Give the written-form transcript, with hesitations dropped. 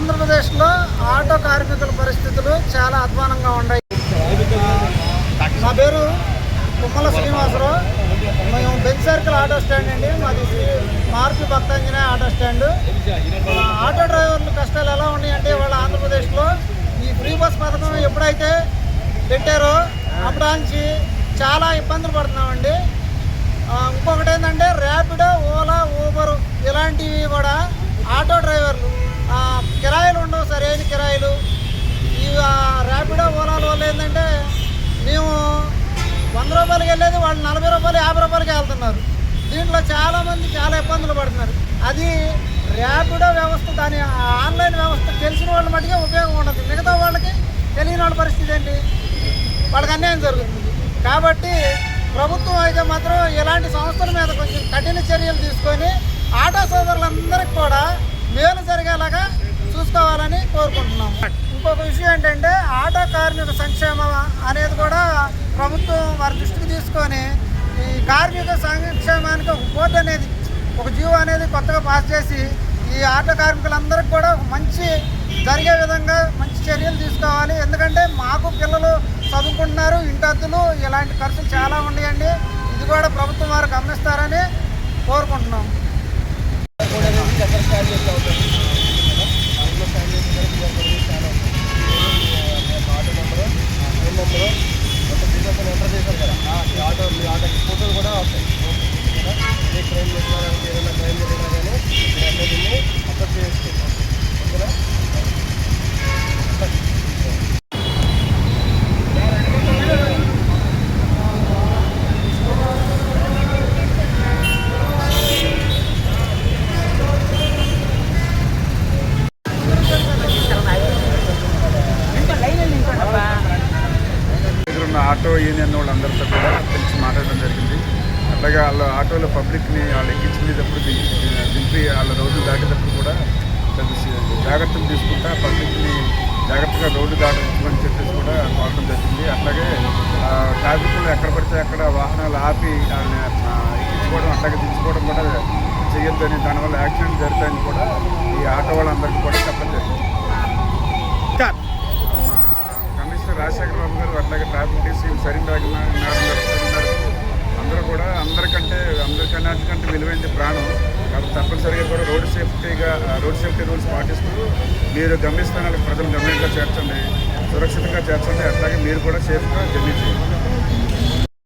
ఆంధ్రప్రదేశ్లో ఆటో కార్మికుల పరిస్థితులు చాలా అధ్వానంగా ఉన్నాయి. నా పేరు కుమ్మల శ్రీనివాసరావు. మేము బెంచ్ సర్కిల్ ఆటో స్టాండ్ అండి. మాది మార్పు భక్తాంజనేయ ఆటో స్టాండ్. ఆటో డ్రైవర్ల కష్టాలు ఎలా ఉన్నాయంటే వాళ్ళ ఆంధ్రప్రదేశ్లో ఈ ఫ్రీ బస్ పథకం ఎప్పుడైతే పెట్టారో అప్పటి చాలా ఇబ్బందులు పడుతున్నామండి. ఇంకొకటి ఏంటంటే ర్యాపిడో, ఓలా, ఊబరు ఇలాంటివి కూడా ఆటో డ్రైవర్లు కిరాయిలు ఉండవు, సరైన కిరాయిలు. ఈ ర్యాపిడో, ఓలాల వల్ల ఏంటంటే మేము 100 రూపాయలకి వెళ్ళేది వాళ్ళు 40 రూపాయలు, 50 రూపాయలకి వెళ్తున్నారు. దీంట్లో చాలామంది చాలా ఇబ్బందులు పడుతున్నారు. అది ర్యాపిడో వ్యవస్థ, దాని ఆన్లైన్ వ్యవస్థ తెలిసిన వాళ్ళ మట్టుకే ఉపయోగం ఉండదు. మిగతా వాళ్ళకి తెలియని వాళ్ళ పరిస్థితి ఏంటి? వాళ్ళకి అన్యాయం జరుగుతుంది. కాబట్టి ప్రభుత్వం అయితే మాత్రం ఇలాంటి సంస్థల మీద కొంచెం కఠిన చర్యలు తీసుకొని ఆటో సోదరులందరికీ కూడా మేలు జరిగేలాగా చూసుకోవాలని కోరుకుంటున్నాము. ఇంకొక విషయం ఏంటంటే ఆటో కార్మిక సంక్షేమం అనేది కూడా ప్రభుత్వం వారి దృష్టికి తీసుకొని ఈ కార్మిక సంక్షేమానికి ఒక బోర్డు అనేది, ఒక జీవో అనేది కొత్తగా పాస్ చేసి ఈ ఆటో కార్మికులందరికీ కూడా మంచి జరిగే విధంగా మంచి చర్యలు తీసుకోవాలి. ఎందుకంటే మాకు పిల్లలు చదువుకుంటున్నారు, ఇంటద్దులు ఇలాంటి ఖర్చులు చాలా ఉన్నాయండి. ఇది కూడా ప్రభుత్వం వారు గమనిస్తారని కోరుకుంటున్నాం. ఆటో ఫోటోలు కూడా వస్తాయి. ఏ క్రైమ్ చేసినారంటే ఏదైనా క్రైమ్ జరిగినా కానీ అన్నీ అప్లోడ్ చేసుకుంటాం. ఓకేనా? ఆటో యూనియన్ వాళ్ళందరితో కూడా పిలిచి మాట్లాడడం జరిగింది. అట్లాగే వాళ్ళ ఆటోలో పబ్లిక్ని వాళ్ళు ఎక్కించుకునేటప్పుడు దింపి వాళ్ళ రోడ్లు దాటేటప్పుడు కూడా జాగ్రత్తలు తీసుకుంటా పబ్లిక్ని జాగ్రత్తగా రోడ్డు దాటించమని చెప్పేసి కూడా కోరడం జరిగింది. అట్లాగే ట్రాఫిక్లో ఎక్కడ పడితే అక్కడ వాహనాలు ఆపి వాళ్ళని ఎక్కించుకోవడం అట్లాగే దించుకోవడం కూడా చేయొద్దని, దానివల్ల యాక్సిడెంట్ జరుగుతాయని కూడా ఈ ఆటో వాళ్ళందరికీ కూడా చెప్పడం జరిగింది. రాజశేఖర బాబు గారు అట్లాగే ట్రాఫిక్ డీసీ సరిగ్గా అందరూ కూడా అందరికంటే విలువైంది ప్రాణం. కాబట్టి తప్పనిసరిగా కూడా రోడ్ సేఫ్టీ రూల్స్ పాటిస్తూ మీరు గమ్యస్థానాలకు ప్రజలు గమ్యంగా చేర్చండి, సురక్షితంగా చేర్చండి. అట్లాగే మీరు కూడా సేఫ్గా జర్నీ చేయండి.